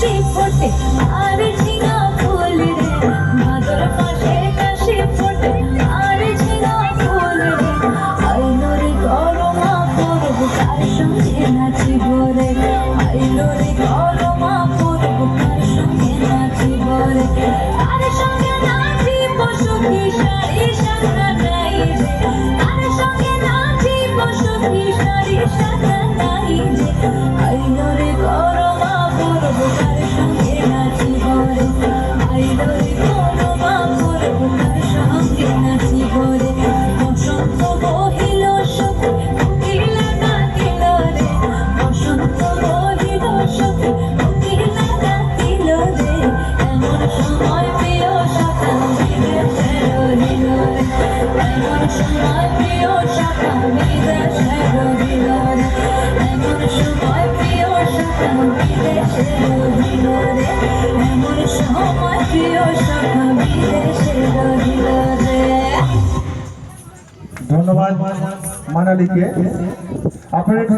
কাশি ফোটে আর ঝিঙা ফুল রে, ভাদর মাসে কাশি ফোটে আর ঝিঙা ফুল রে, আইলো রে গরমা পরব কার সঙ্গে নাচিব রে, আইলো রে গরমা পরব কার সঙ্গে নাচিব রে, কার সঙ্গে নাচিব সখী সারি সারা নাই রে, কার সঙ্গে নাচিব সখী সারি সারা নাই রে, আইলো রে গরমা পরব কার সঙ্গে নাচিব রে, আইলো রে গরমা পরব কার সঙ্গে নাচিব রে, বসন্ত বহিল সখী কোকিলা ডাকিল রে, বসন্ত বহিল সখী কোকিলা ডাকিল রে, এমন সময় প্রিয় সখা বিদেশে রহিল রে, এমন সময় প্রিয় সখা বিদেশে রহিল রে, এমন সময় প্রিয় সখা বিদেশে রহিল রে, এমন সময় প্রিয় সখা বিদেশে রহিল রে। ধন্যবাদ মানালিকে। আপনার